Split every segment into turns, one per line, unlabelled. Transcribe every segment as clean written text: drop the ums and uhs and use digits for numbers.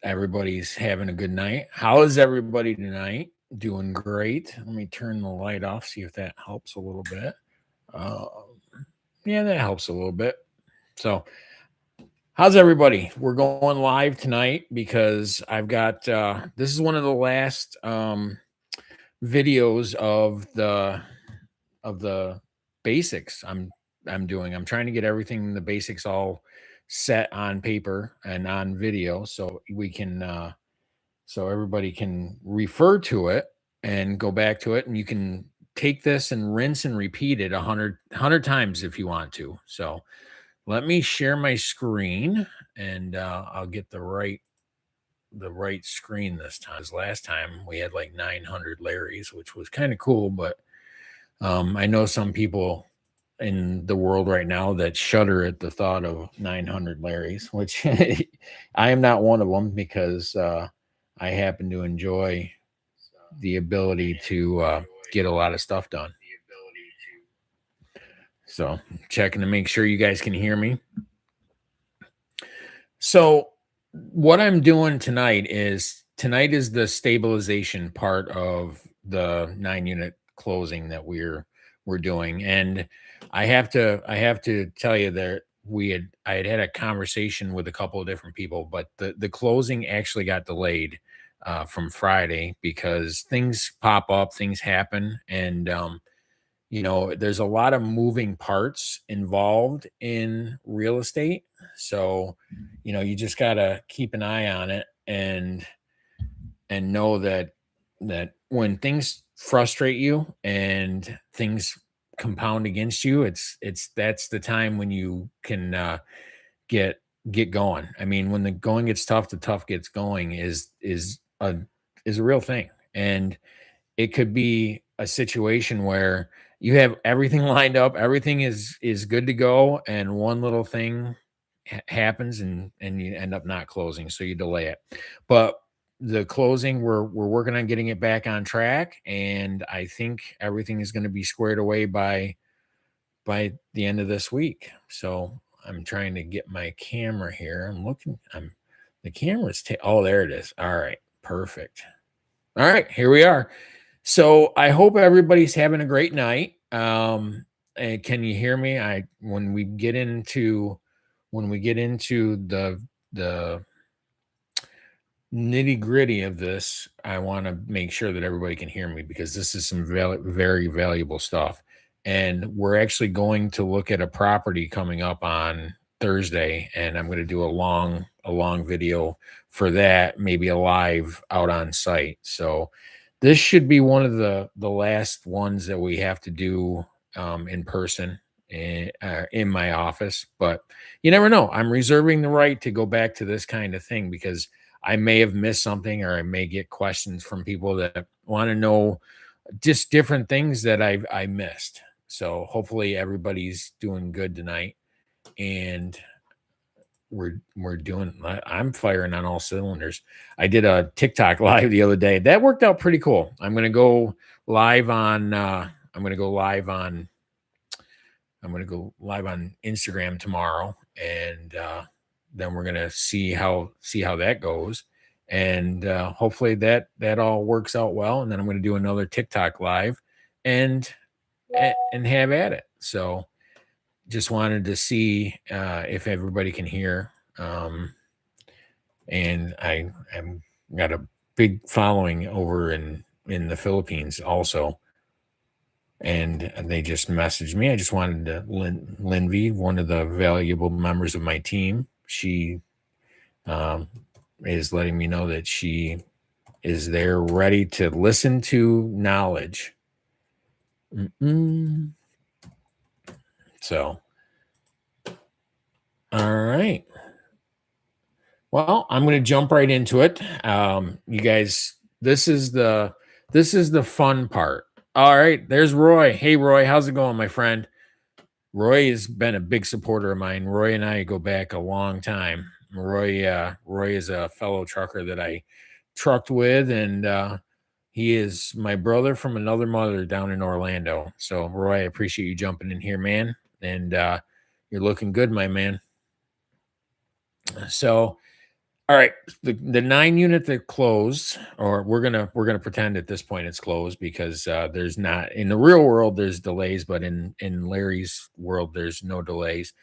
everybody's having a good night. How is everybody tonight? Doing great. Let me turn the light off, see if that helps a little bit. Um, yeah, that helps a little bit. So, how's everybody? We're going live tonight because I've got this is one of the last videos of the basics I'm doing. I'm trying to get everything the basics all set on paper and on video so we can so everybody can refer to it and go back to it, and you can take this and rinse and repeat it 100 times if you want to. So let me share my screen, and I'll get the right screen this time. As last time we had like 900 Larrys, which was kind of cool, but I know some people in the world right now that shudder at the thought of 900 Larrys, which I am not one of them because I happen to enjoy the ability to get a lot of stuff done. So, checking to make sure you guys can hear me. So, what I'm doing tonight is the stabilization part of the 9-unit closing that we're doing, and I have to tell you that I had a conversation with a couple of different people, but the closing actually got delayed from Friday because things pop up, things happen, and there's a lot of moving parts involved in real estate. So, you just gotta keep an eye on it and know that when things frustrate you and things compound against you, that's the time when you can get get going. I mean, when the going gets tough, the tough gets going is a real thing. And it could be a situation where you have everything lined up, everything is good to go, and one little thing happens and you end up not closing, so you delay it. But the closing, we're working on getting it back on track, and I think everything is going to be squared away by the end of this week. So I'm trying to get my camera here. I'm the camera's oh, there it is. All right, perfect. All right, here we are. So I hope everybody's having a great night. And can you hear me? When we get into the nitty gritty of this, I want to make sure that everybody can hear me because this is some very valuable stuff. And we're actually going to look at a property coming up on Thursday, and I'm going to do a long video for that, maybe a live out on site. So this should be one of the last ones that we have to do in person in my office. But you never know. I'm reserving the right to go back to this kind of thing because I may have missed something, or I may get questions from people that want to know just different things that I missed. So hopefully everybody's doing good tonight, and I'm firing on all cylinders. I did a TikTok live the other day. That worked out pretty cool. I'm going to go live on Instagram tomorrow, and then we're going to see how that goes. And hopefully that all works out well. And then I'm going to do another TikTok live and have at it. So just wanted to see if everybody can hear. And I'm got a big following over in the Philippines also. And they just messaged me. I just wanted to Linvy, one of the valuable members of my team, she is letting me know that she is there ready to listen to knowledge. So, all right. Well, I'm going to jump right into it. You guys, this is the fun part. All right, there's Roy. Hey, Roy, how's it going, my friend? Roy has been a big supporter of mine. Roy and I go back a long time. Roy is a fellow trucker that I trucked with, and he is my brother from another mother down in Orlando. So, Roy, I appreciate you jumping in here, man. And you're looking good, my man. So, All right, the 9 unit that closed, or we're gonna pretend at this point it's closed because there's not in the real world there's delays, but in Larry's world there's no delays.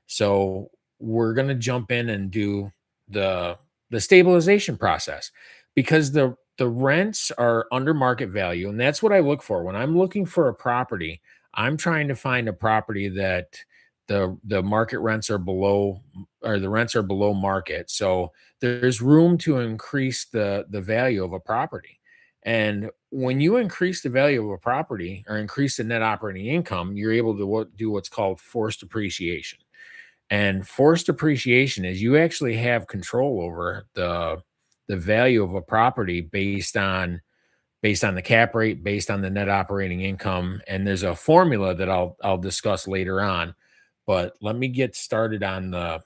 So we're gonna jump in and do the the stabilization process because the rents are under market value, and that's what I look for when I'm looking for a property. I'm trying to find a property that the market rents are below, or the rents are below market. So there's room to increase the value of a property. And when you increase the value of a property or increase the net operating income, you're able to do what's called forced appreciation. And forced appreciation is you actually have control over the value of a property based on the cap rate, based on the net operating income, and there's a formula that I'll discuss later on. But let me get started on the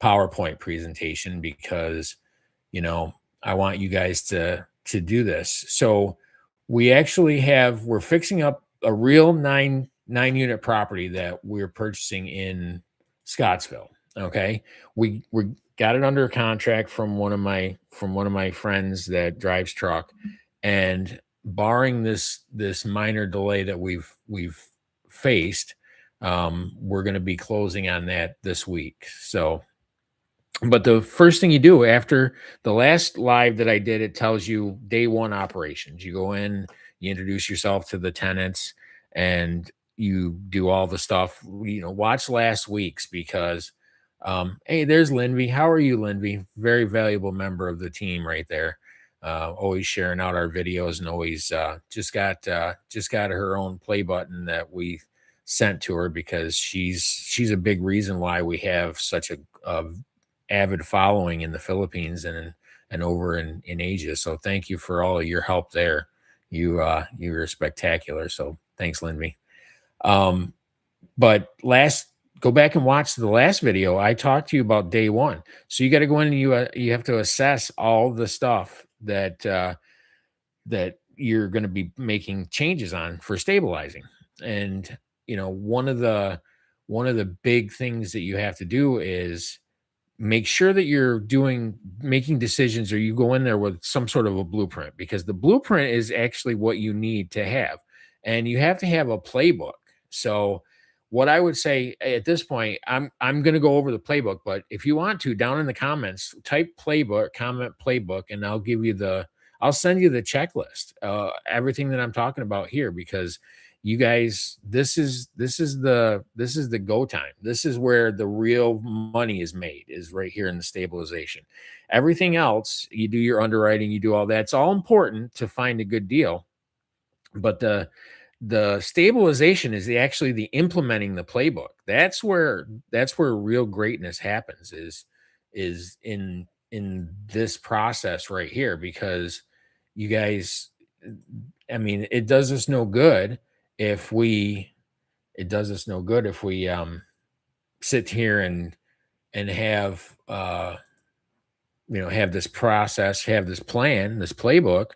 PowerPoint presentation because you know I want you guys to do this. So we're fixing up a real nine unit property that we're purchasing in Scottsville. Okay, we got it under contract from one of my friends that drives truck, and barring this minor delay that we've faced, we're going to be closing on that this week. So but the first thing you do after the last live that I did, it tells you day one operations. You go in, you introduce yourself to the tenants, and you do all the stuff. Watch last week's because, hey, there's Linvy. How are you, Linvy? Very valuable member of the team right there. Always sharing out our videos and always just got her own play button that we sent to her because she's a big reason why we have such a avid following in the Philippines and over in Asia. So thank you for all of your help there. You're spectacular. So thanks, Lindsay. Um, but last Go back and watch the last video. I talked to you about day one. So you got to go in and you have to assess all the stuff that you're going to be making changes on for stabilizing. And one of the big things that you have to do is make sure that you're making decisions, or you go in there with some sort of a blueprint, because the blueprint is actually what you need to have, and you have to have a playbook. So what I would say at this point, I'm going to go over the playbook, but if you want to, down in the comments type playbook, comment playbook, and I'll send you the checklist, everything that I'm talking about here, because you guys, this is the go time. This is where the real money is made, is right here in the stabilization. Everything else, you do your underwriting, you do all that. It's all important to find a good deal, but the stabilization is actually the implementing the playbook. That's where real greatness happens, is in this process right here, because you guys, I mean, if we it does us no good if we sit here and have this process, have this plan, this playbook,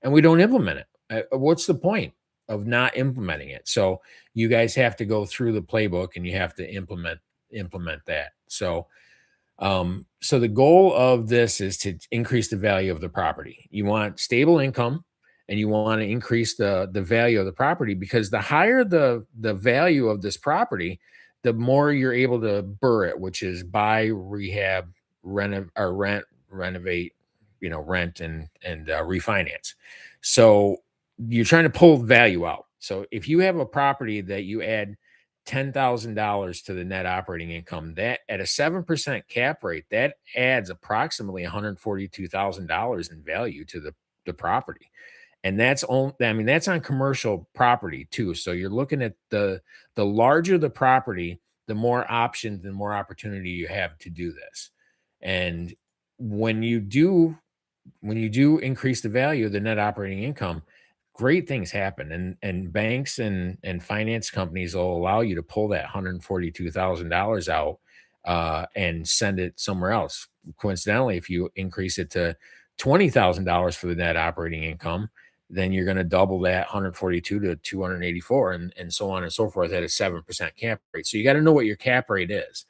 and we don't implement it. What's the point of not implementing it? So you guys have to go through the playbook and you have to implement that. So the goal of this is to increase the value of the property. You want stable income, and you want to increase the value of the property, because the higher the value of this property, the more you're able to BRRRR it, which is buy, rehab, renovate, rent and refinance. So you're trying to pull value out. So if you have a property that you add $10,000 to the net operating income, that at a 7% cap rate, that adds approximately $142,000 in value to the property. And that's on commercial property too. So you're looking at the larger the property, the more options and more opportunity you have to do this. And when you do when you do increase the value of the net operating income, great things happen, and banks and finance companies will allow you to pull that $142,000 out, and send it somewhere else. Coincidentally, if you increase it to $20,000 for the net operating income, then you're going to double that 142 to 284, and so on and so forth at a 7% cap rate. So you got to know what your cap rate is.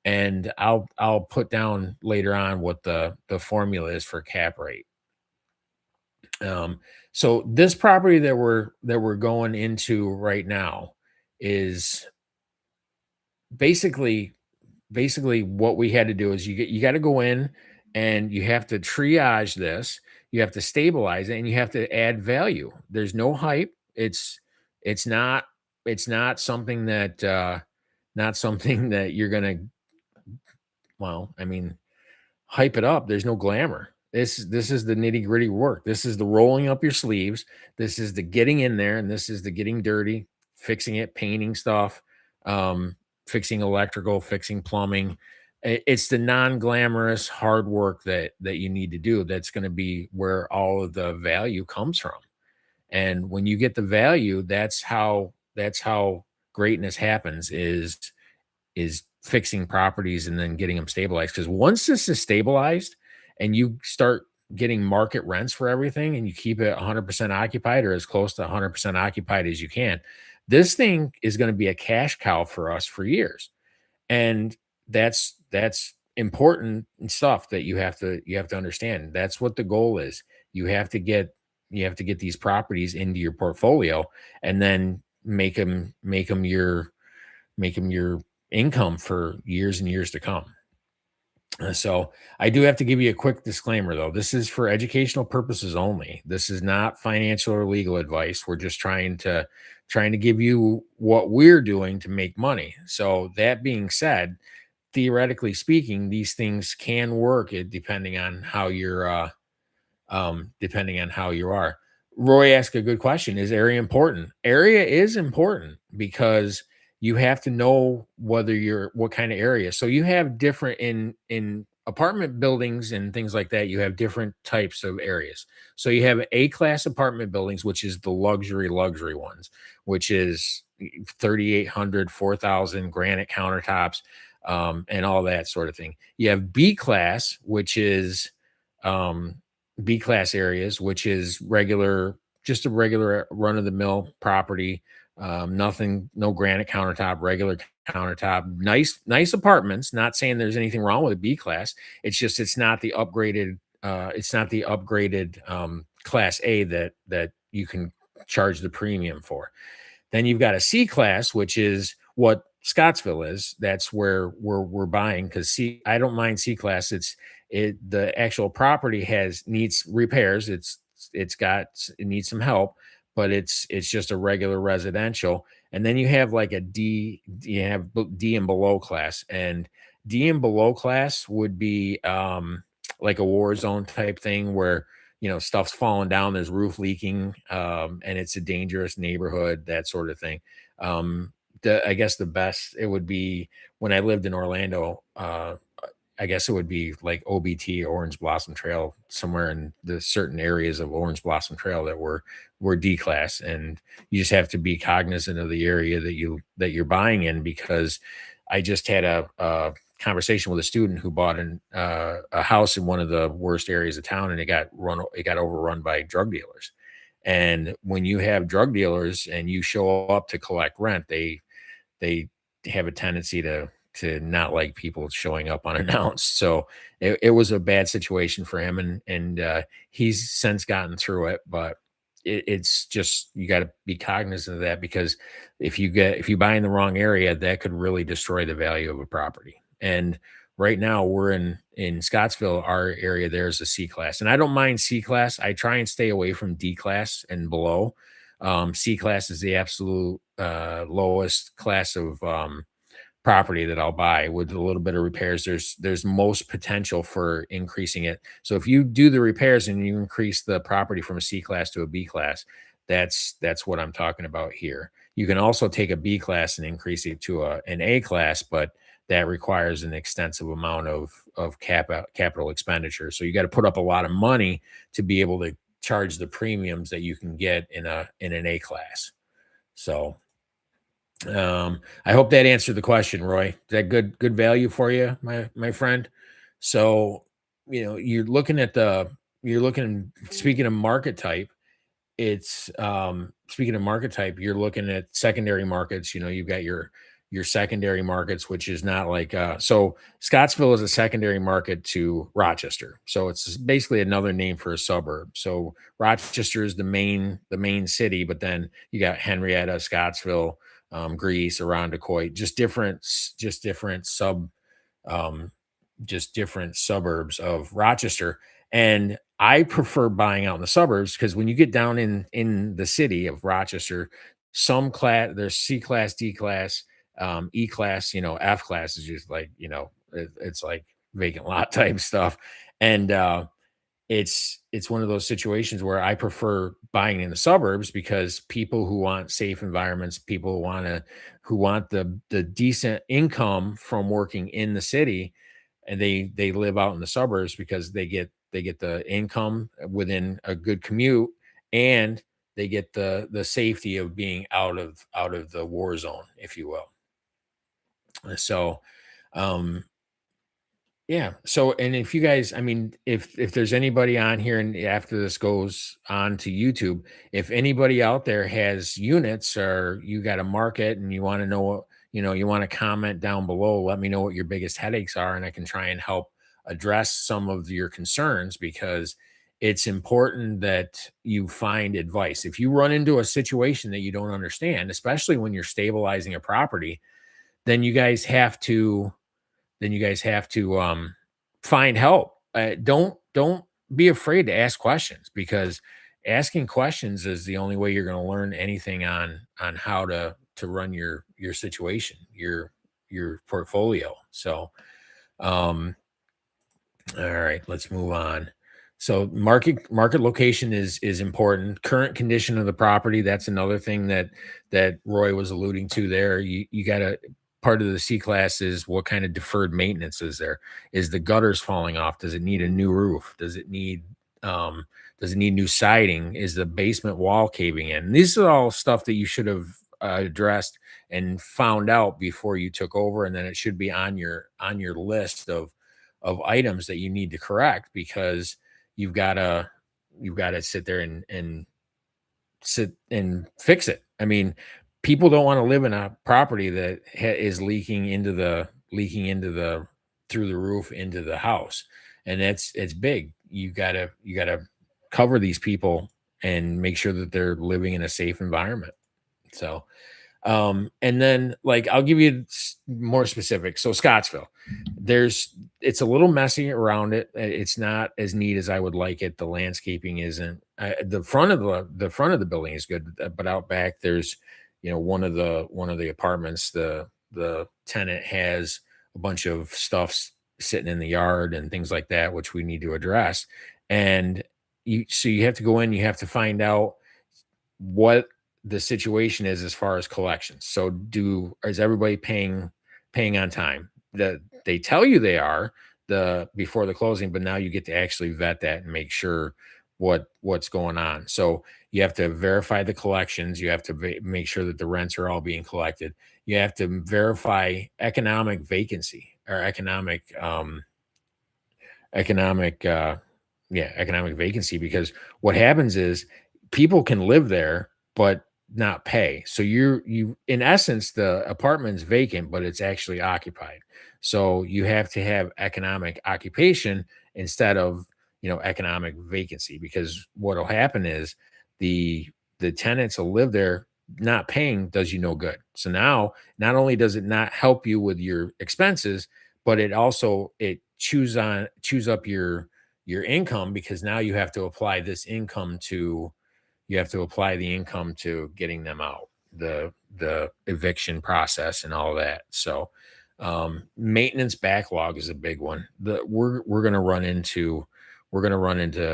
And I'll put down later on what the formula is for cap rate. Um, so this property that we're going into right now is basically basically what we had to do is you got to go in and you have to triage this, you have to stabilize it, and you have to add value. There's no hype. It's not it's not something that not something that you're gonna, well, I mean, hype it up. There's no glamour. This is the nitty-gritty work. This is the rolling up your sleeves. This is the getting in there, and this is the getting dirty, fixing it, painting stuff, um, fixing electrical, fixing plumbing. It's the non-glamorous hard work that you need to do. That's going to be where all of the value comes from. And when you get the value, that's how greatness happens is fixing properties and then getting them stabilized. Because once this is stabilized and you start getting market rents for everything and you keep it 100% occupied or as close to 100% occupied as you can, this thing is going to be a cash cow for us for years. And that's important stuff that you have to understand. That's what the goal is. You have to get you have to get these properties into your portfolio and then make them your income for years and years to come. So I do have to give you a quick disclaimer though. This is for educational purposes only. This is not financial or legal advice. We're just trying to give you what we're doing to make money. So that being said, theoretically speaking, these things can work depending on how you are. Roy asked a good question. Is area important? Area is important because you have to know whether you're what kind of area. So you have different in apartment buildings and things like that, you have different types of areas. So you have A class apartment buildings, which is the luxury ones, which is 3,800, 4,000 granite countertops, and all that sort of thing. You have B class, which is um B class areas, which is just a regular run of the mill property. Nothing, no granite countertop, regular countertop, nice apartments. Not saying there's anything wrong with a B class. It's just it's not the upgraded class A that you can charge the premium for. Then you've got a C class, which is what Scottsville is. That's where we're buying because C. I don't mind C class. The actual property has needs repairs. It needs some help, but it's just a regular residential. And then you have like a D. You have D and below class, and D and below class would be like a war zone type thing where stuff's falling down, there's roof leaking, and it's a dangerous neighborhood, that sort of thing. I guess the best it would be when I lived in Orlando. I guess it would be like OBT, Orange Blossom Trail, somewhere in the certain areas of Orange Blossom Trail that were D class, and you just have to be cognizant of the area that you're buying in because I just had a conversation with a student who bought a house in one of the worst areas of town, and it got overrun by drug dealers. And when you have drug dealers and you show up to collect rent, they have a tendency to not like people showing up unannounced. So it was a bad situation for him, and he's since gotten through it. But it's just you got to be cognizant of that because if you buy in the wrong area, that could really destroy the value of a property. And right now we're in Scottsville. Our area there is a C class, and I don't mind C class. I try and stay away from D class and below. C class is the absolute lowest class of property that I'll buy with a little bit of repairs. There's most potential for increasing it. So if you do the repairs and you increase the property from a C class to a B class, that's what I'm talking about here. You can also take a B class and increase it to an A class, but that requires an extensive amount of capital expenditure. So you got to put up a lot of money to be able to charge the premiums that you can get in an A class. So I hope that answered the question, Roy. Is that good value for you, my friend? So, you're looking speaking of market type, it's speaking of market type, you're looking at secondary markets. You've got your secondary markets, which is not like so Scottsville is a secondary market to Rochester. So it's basically another name for a suburb. So Rochester is the main city, but then you got Henrietta, Scottsville, Greece, Arundecoit, just different um, just different suburbs of Rochester. And I prefer buying out in the suburbs because when you get down in the city of Rochester, some class there's C class, D class, E class, F class is just like, it's like vacant lot type stuff. And it's one of those situations where I prefer buying in the suburbs because people who want safe environments, people who want the decent income from working in the city, and they live out in the suburbs because they get the income within a good commute, and they get the safety of being out of the war zone, if you will. So um yeah. So, and if you guys, I mean, if there's anybody on here, and after this goes on to YouTube, if anybody out there has units or you got a market and you want to know what, you want to comment down below, let me know what your biggest headaches are, and I can try and help address some of your concerns, because it's important that you find advice. If you run into a situation that you don't understand, especially when you're stabilizing a property, then you guys have to find help. Don't be afraid to ask questions, because asking questions is the only way you're going to learn anything on how to run your situation, your portfolio. So, um, all right, let's move on. So market location is important. Current condition of the property, that's another thing that Roy was alluding to there. You got to, part of the C class is what kind of deferred maintenance is there? Is the gutters falling off? Does it need a new roof? Um does it need new siding? Is the basement wall caving in? These are all stuff that you should have addressed and found out before you took over, and then it should be on your list of items that you need to correct, because you've got to you've got to sit there and sit and fix it. I mean, people don't want to live in a property that is leaking into the through the roof into the house, and it's big. You got to cover these people and make sure that they're living in a safe environment. So, and then, like, I'll give you more specific. So Scottsville, there's it's a little messy around it. It's not as neat as I would like it. The landscaping isn't. The front of the building is good, but out back there's, one of the apartments. The tenant has a bunch of stuff sitting in the yard and things like that, which we need to address. And you have to go in. You have to find out what the situation is as far as collections. So is everybody paying on time? That they tell you they are the before the closing, but now you get to actually vet that and make sure what's going on. So you have to verify the collections. You have to make sure that the rents are all being collected. You have to verify economic vacancy, or economic economic vacancy, because what happens is people can live there but not pay. So you in essence, the apartment's vacant but it's actually occupied. So you have to have economic occupation instead of, economic vacancy, because what'll happen is the tenants will live there. Not paying does you no good. So now, not only does it not help you with your expenses, but it choose up your income, because now you have to apply the income to getting them out, the eviction process and all that. So, maintenance backlog is a big one. We're going to run into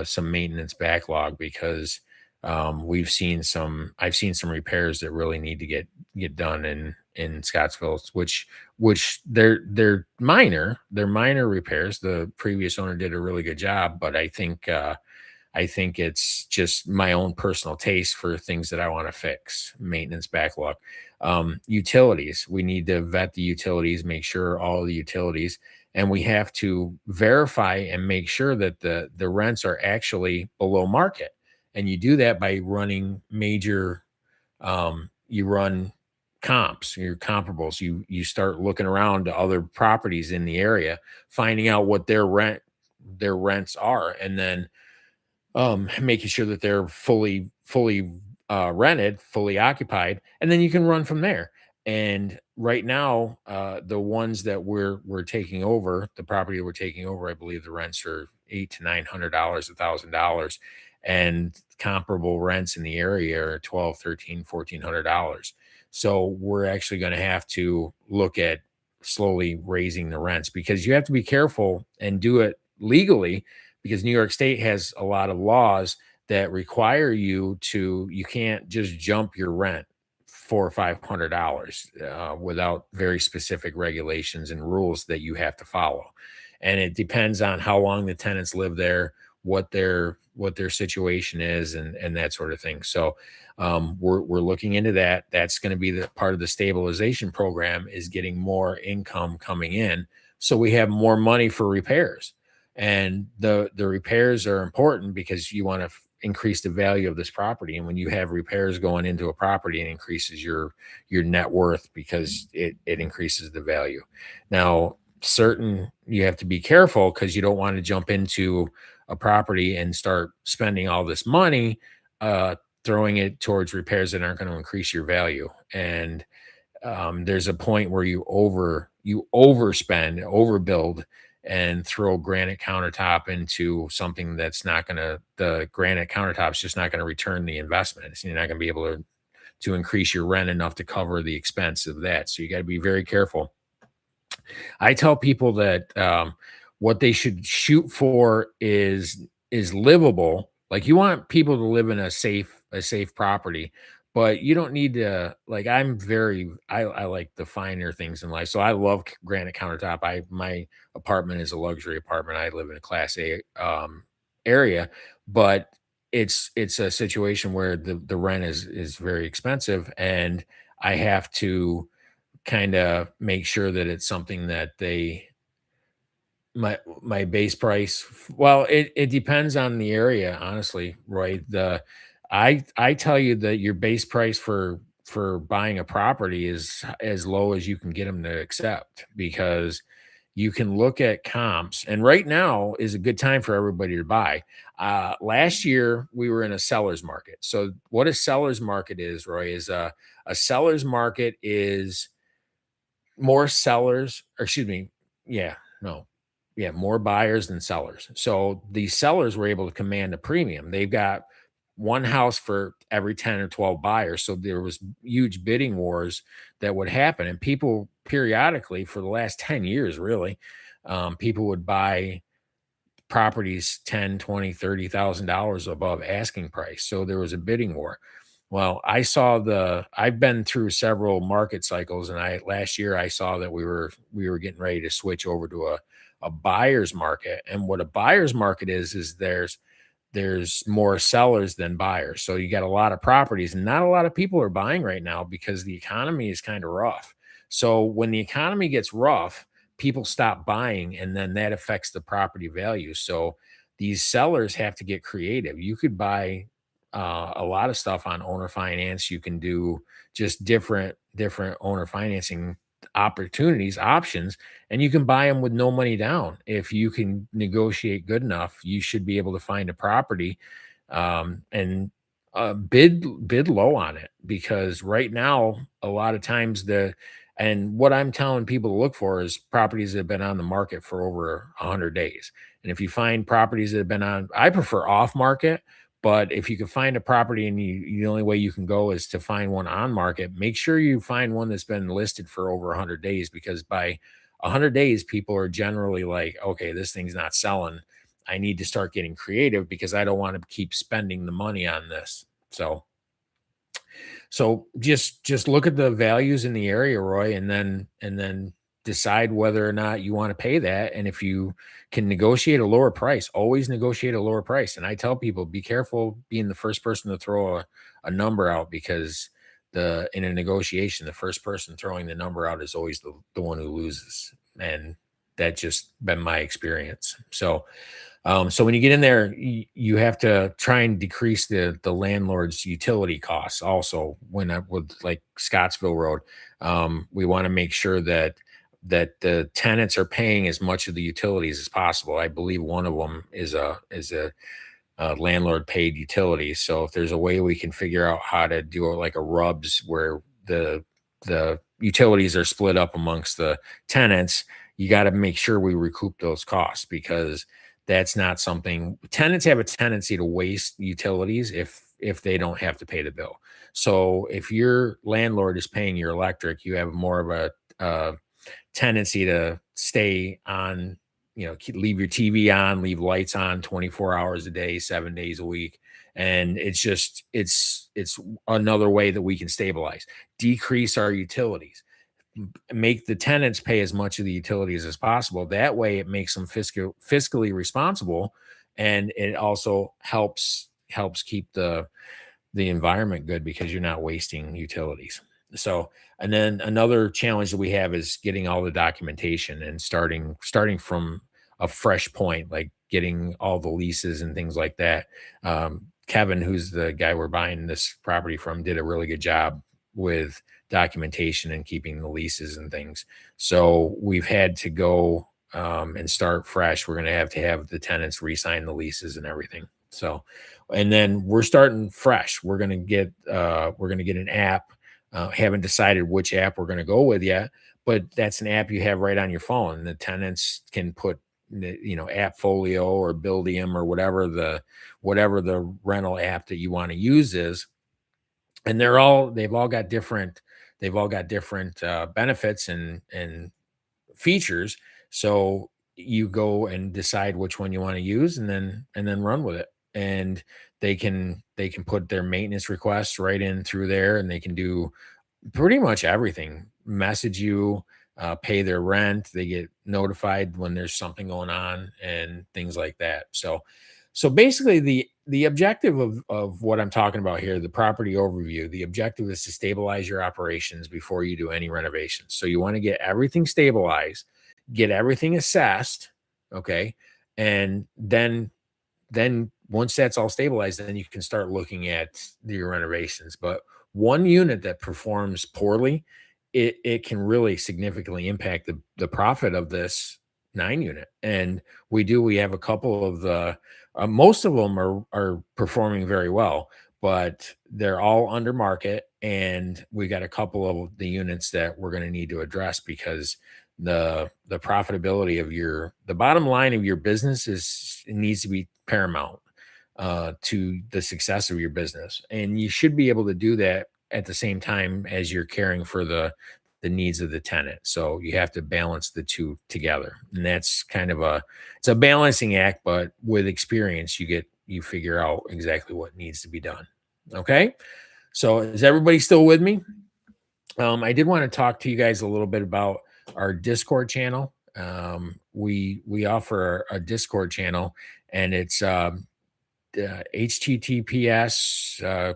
some maintenance backlog, because I've seen some repairs that really need to get done in Scottsville, which they're minor repairs. The previous owner did a really good job, but I think it's just my own personal taste for things that I want to fix. Maintenance backlog. Utilities. We need to vet the utilities, make sure all the utilities, and we have to verify and make sure that the rents are actually below market. And you do that by running major. You run comps, your comparables. You start looking around to other properties in the area, finding out what their rents are, and then making sure that they're fully rented, fully occupied, and then you can run from there. And right now, the ones that we're taking over, the property that we're taking over, I believe the rents are $800 to $900, $1,000, and comparable rents in the area are 12, 13, $1,400. So we're actually going to have to look at slowly raising the rents, because you have to be careful and do it legally, because New York State has a lot of laws that require you can't just jump your rent $400 or $500 without very specific regulations and rules that you have to follow. And it depends on how long the tenants live there, what their situation is, and that sort of thing. So we're looking into that. That's going to be the part of the stabilization program, is getting more income coming in, so we have more money for repairs. And the repairs are important because you want to increase the value of this property. And when you have repairs going into a property, it increases your net worth, because it increases the value. Now, certain you have to be careful, because you don't want to jump into a property and start spending all this money, uh throwing it towards repairs that aren't going to increase your value. And there's a point where you overspend, overbuild, and throw granite countertop into something that's not going to the granite countertop's just not going to return the investment. So you're not going to be able to increase your rent enough to cover the expense of that. So you got to be very careful. I tell people that what they should shoot for is livable. Like, you want people to live in a safe property, but you don't need to, like, I like the finer things in life. So I love granite countertop. My apartment is a luxury apartment. I live in a class A area, but it's a situation where the rent is very expensive, and I have to kind of make sure that it's something that my base price. Well, it depends on the area, honestly, right? I tell you that your base price for buying a property is as low as you can get them to accept, because you can look at comps, and right now is a good time for everybody to buy. Last year we were in a seller's market. So what a seller's market is, Roy, is a seller's market is more sellers, or excuse me, yeah, no, yeah, more buyers than sellers. So these sellers were able to command a premium. They've got one house for every 10 or 12 buyers. So there was huge bidding wars that would happen. And people periodically, for the last 10 years, really, people would buy properties 10, 20, $30,000 above asking price. So there was a bidding war. Well, I've been through several market cycles, and I last year I saw that we were getting ready to switch over to a buyer's market. And what a buyer's market is there's more sellers than buyers. So you got a lot of properties, and not a lot of people are buying right now because the economy is kind of rough. So when the economy gets rough, people stop buying, and then that affects the property value. So these sellers have to get creative. You could buy a lot of stuff on owner finance. You can do just different owner financing options, and you can buy them with no money down. If you can negotiate good enough, you should be able to find a property, and bid low on it, because right now a lot of times and what I'm telling people to look for is properties that have been on the market for over 100 days. And if you find properties that have been on, I prefer off market, but if you can find a property and the only way you can go is to find one on market, make sure you find one that's been listed for over 100 days, because by 100 days, people are generally like, okay, this thing's not selling. I need to start getting creative, because I don't want to keep spending the money on this. So just look at the values in the area, Roy, and then decide whether or not you want to pay that. And if you can negotiate a lower price, always negotiate a lower price. And I tell people, be careful being the first person to throw a number out, because the in a negotiation, the first person throwing the number out is always the one who loses. And that just been my experience. So So when you get in there, you have to try and decrease the landlord's utility costs. Also, when I with like Scottsville Road, we want to make sure that the tenants are paying as much of the utilities as possible. I believe one of them is a landlord paid utilities. So if there's a way we can figure out how to do it like a rubs where the utilities are split up amongst the tenants, you got to make sure we recoup those costs because that's not something tenants have a tendency to waste utilities if they don't have to pay the bill. So if your landlord is paying your electric, you have more of a tendency to stay on, leave your TV on, leave lights on 24 hours a day, 7 days a week. And it's another way that we can stabilize, decrease our utilities, make the tenants pay as much of the utilities as possible. That way it makes them fiscally responsible. And it also helps keep the environment good because you're not wasting utilities. So, and then another challenge that we have is getting all the documentation and starting from a fresh point, like getting all the leases and things like that. Kevin, who's the guy we're buying this property from, did a really good job with documentation and keeping the leases and things. So we've had to go and start fresh. We're going to have the tenants re-sign the leases and everything. So, and then we're starting fresh. We're gonna get an app. Haven't decided which app we're gonna go with yet, but that's an app you have right on your phone. The tenants can put Appfolio or Buildium or whatever the rental app that you want to use is, and they've all got different benefits and features. So you go and decide which one you want to use and then run with it. And they can put their maintenance requests right in through there and they can do pretty much everything. Message you, pay their rent, they get notified when there's something going on and things like that. So basically the objective of what I'm talking about here, the property overview, the objective is to stabilize your operations before you do any renovations. So you want to get everything stabilized, get everything assessed, okay? And then once that's all stabilized, then you can start looking at your renovations. But one unit that performs poorly, it can really significantly impact the profit of this 9 unit. And we have a couple of the most of them are performing very well, but they're all under market. And we got a couple of the units that we're going to need to address because the profitability of the bottom line of your business is it needs to be paramount to the success of your business, and you should be able to do that at the same time as you're caring for the needs of the tenant. So you have to balance the two together, and that's kind of it's a balancing act. But with experience, you figure out exactly what needs to be done. Okay, so is everybody still with me? I did want to talk to you guys a little bit about our Discord channel. We offer a Discord channel, and it's https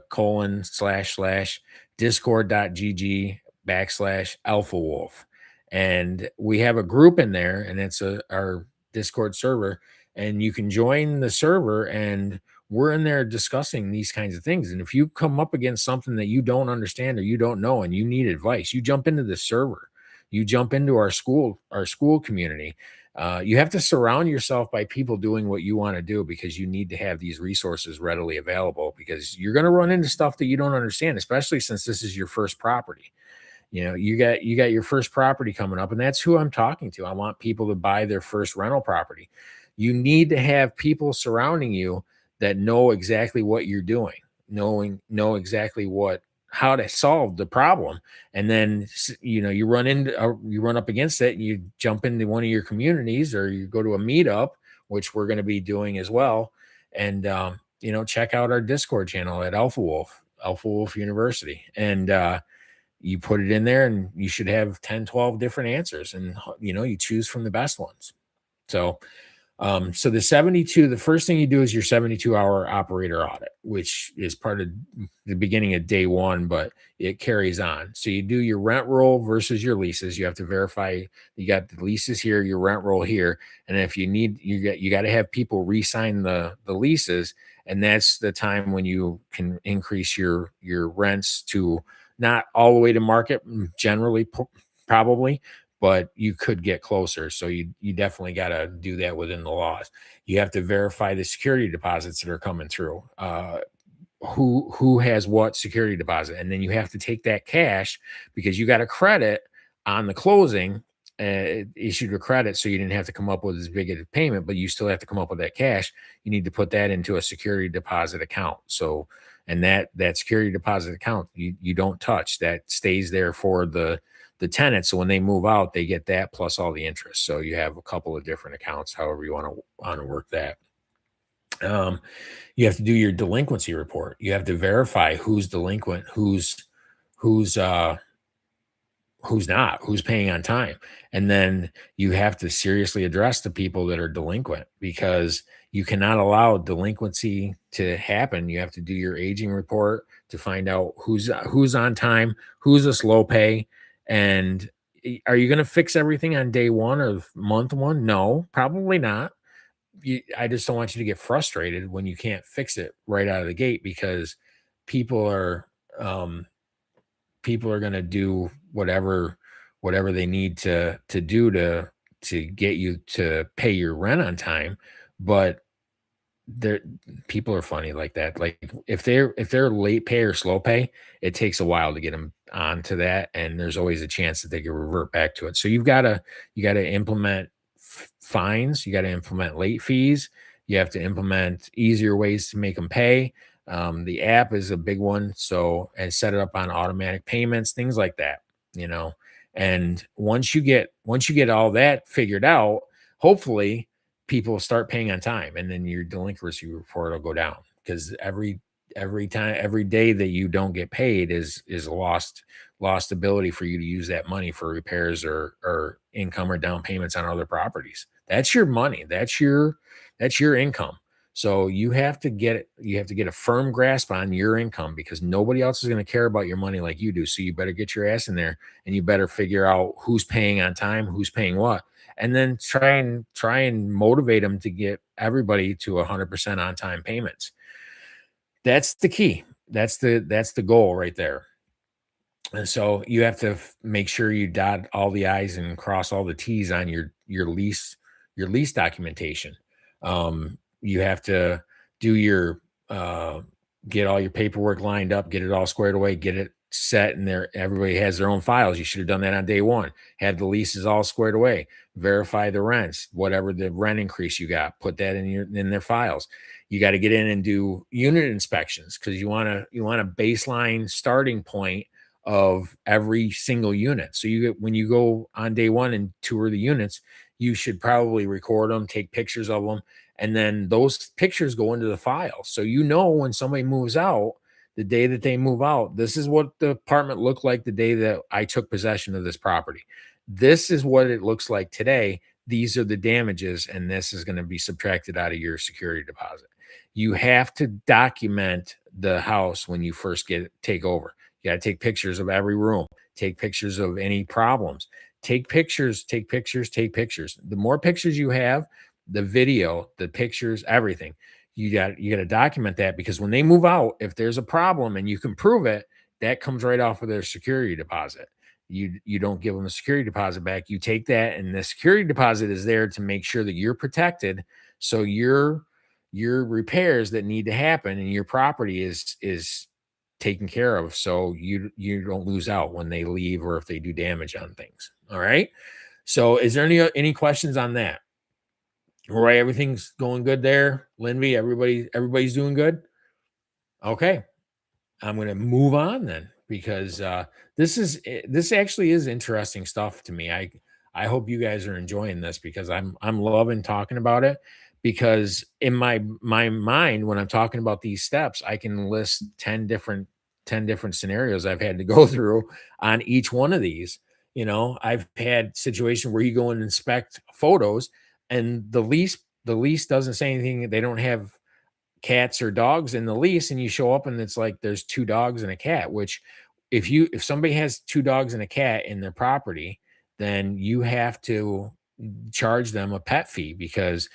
colon slash slash discord.gg backslash alpha wolf. And we have a group in there, and it's our Discord server, and you can join the server and we're in there discussing these kinds of things. And if you come up against something that you don't understand or you don't know and you need advice, you jump into the server, you jump into our school community. You have to surround yourself by people doing what you want to do because you need to have these resources readily available because you're going to run into stuff that you don't understand, especially since this is your first property. You got your first property coming up, and that's who I'm talking to. I want people to buy their first rental property. You need to have people surrounding you that know exactly what you're doing, know exactly how to solve the problem. And then you run up against it and you jump into one of your communities or you go to a meetup, which we're going to be doing as well. And check out our Discord channel at Alpha Wolf University. And you put it in there and you should have 10, 12 different answers, and you choose from the best ones. So So the 72, the first thing you do is your 72-hour operator audit, which is part of the beginning of day one, but it carries on. So you do your rent roll versus your leases. You have to verify you got the leases here, your rent roll here, and if you need, you got to have people re-sign the leases, and that's the time when you can increase your rents to not all the way to market, generally, probably, but you could get closer. So you definitely got to do that within the laws. You have to verify the security deposits that are coming through. Who has what security deposit, and then you have to take that cash because you got a credit on the closing. Issued a credit, so you didn't have to come up with as big a payment, but you still have to come up with that cash. You need to put that into a security deposit account. So, and that security deposit account you don't touch. That stays there for the tenant. So when they move out, they get that plus all the interest. So you have a couple of different accounts, however you want to work that. Um, you have to do your delinquency report. You have to verify who's delinquent, who's who's not, who's paying on time. And then you have to seriously address the people that are delinquent because you cannot allow delinquency to happen. You have to do your aging report to find out who's on time, who's a slow pay, and are you going to fix everything on day one of month one? No, probably not. I just don't want you to get frustrated when you can't fix it right out of the gate because people are um, people are going to do whatever they need to do to get you to pay your rent on time, but there people are funny like that. Like if they're late pay or slow pay, it takes a while to get them onto that, and there's always a chance that they can revert back to it. So you got to implement fines, you got to implement late fees, you have to implement easier ways to make them pay. The app is a big one, so and set it up on automatic payments, things like that. You know, and once you get all that figured out, hopefully people start paying on time and then your delinquency report will go down because every day that you don't get paid is a lost ability for you to use that money for repairs or income or down payments on other properties. That's your money. That's your income. So you have to get a firm grasp on your income because nobody else is going to care about your money like you do. So you better get your ass in there and you better figure out who's paying on time, who's paying what, and then try and motivate them to get everybody to 100% on time payments. That's the key. That's the goal right there. And so you have to make sure you dot all the i's and cross all the t's on your lease documentation. You have to do your get all your paperwork lined up, get it all squared away, get it set in there. Everybody has their own files. You should have done that on day one. Had the leases all squared away. Verify the rents, whatever the rent increase you got, put that in their files. You got to get in and do unit inspections because you want a baseline starting point of every single unit. So when you go on day one and tour the units, you should probably record them, take pictures of them, and then those pictures go into the file. So when somebody moves out, the day that they move out, this is what the apartment looked like the day that I took possession of this property. This is what it looks like today. These are the damages, and this is going to be subtracted out of your security deposit. You have to document the house when you first take over. You got to take pictures of every room, take pictures of any problems, take pictures, take pictures, take pictures. The more pictures you have, the video, the pictures, everything, you got to document that because when they move out, if there's a problem and you can prove it, that comes right off of their security deposit. You don't give them a security deposit back. You take that, and the security deposit is there to make sure that you're protected. So your repairs that need to happen and your property is taken care of so you don't lose out when they leave or if they do damage on things. All right. So is there any questions on that? All right, everything's going good there. Linby, everybody's doing good. Okay. I'm going to move on then because this actually is interesting stuff to me. I hope you guys are enjoying this because I'm loving talking about it because in my mind when I'm talking about these steps, I can list 10 different scenarios I've had to go through on each one of these. I've had situations where you go and inspect photos and the the lease doesn't say anything. They don't have cats or dogs in the lease, and you show up and it's like there's 2 dogs and a cat, which if somebody has 2 dogs and a cat in their property, then you have to charge them a pet fee because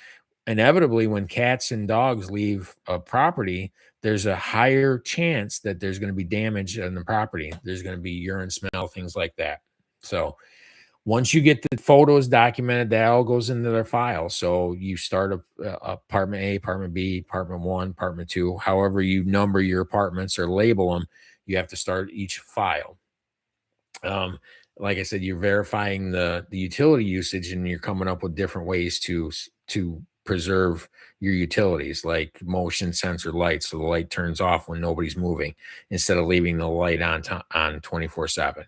inevitably when cats and dogs leave a property, there's a higher chance that there's going to be damage on the property. There's going to be urine smell, things like that. So once you get the photos documented, that all goes into their file. So you start apartment A, apartment B, apartment one, apartment two, however you number your apartments or label them, you have to start each file. Um, like I said, you're verifying the utility usage, and you're coming up with different ways to preserve your utilities, like motion sensor lights, so the light turns off when nobody's moving, instead of leaving the light on 24/7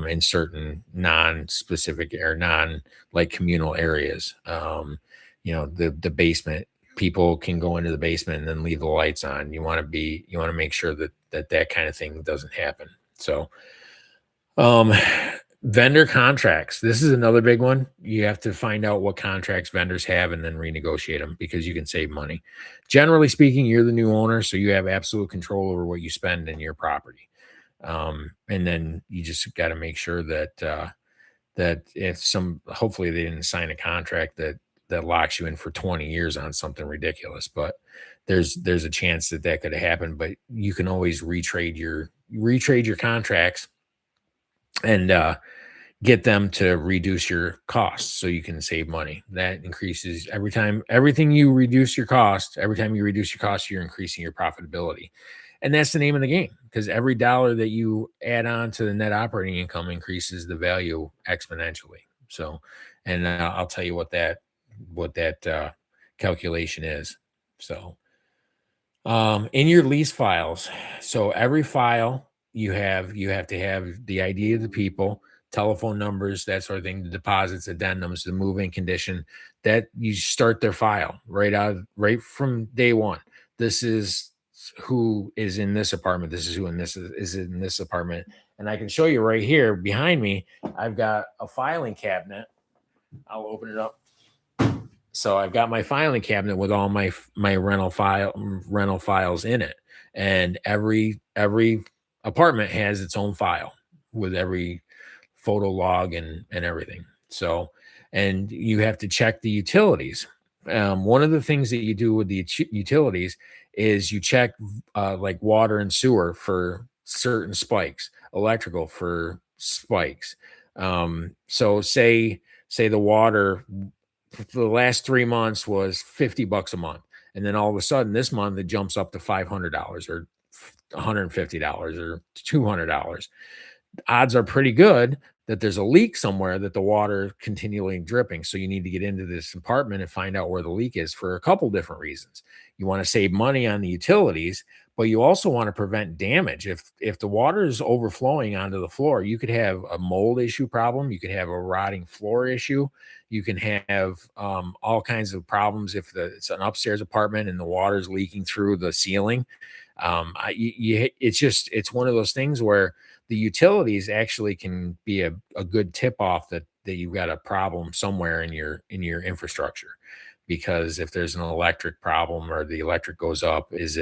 in certain non-specific or non like communal areas. The basement. People can go into the basement and then leave the lights on. You want to make sure that kind of thing doesn't happen. So um, vendor contracts. This is another big one. You have to find out what contracts vendors have and then renegotiate them because you can save money. Generally speaking, you're the new owner, so you have absolute control over what you spend in your property. And then you just got to make sure that if hopefully they didn't sign a contract that locks you in for 20 years on something ridiculous, but there's a chance that could happen. But you can always retrade your contracts and get them to reduce your costs so you can save money. That increases every time you reduce your cost, you're increasing your profitability. And that's the name of the game, because every dollar that you add on to the net operating income increases the value exponentially. So, and I'll tell you what that calculation is. So, in your lease files, so every file you have to have the ID of the people, telephone numbers, that sort of thing, the deposits, addendums, the move-in condition, that you start their file right from day one. This is who is in this apartment. This is who is in this apartment. And I can show you right here behind me, I've got a filing cabinet. I'll open it up. So I've got my filing cabinet with all my rental files in it, and every apartment has its own file with every photo log and everything. So, and you have to check the utilities. One of the things that you do with the utilities is you check like water and sewer for certain spikes, electrical for spikes. So say the water for the last 3 months was $50 a month. And then all of a sudden this month it jumps up to $500 or $150 or $200. Odds are pretty good that there's a leak somewhere, that the water continually dripping. So you need to get into this apartment and find out where the leak is for a couple different reasons. You want to save money on the utilities, but you also want to prevent damage. If the water is overflowing onto the floor, you could have a mold issue problem. You could have a rotting floor issue. You can have all kinds of problems if it's an upstairs apartment and the water is leaking through the ceiling. It's one of those things where the utilities actually can be a good tip off that you've got a problem somewhere in your infrastructure. Because if there's an electric problem or the electric goes up, is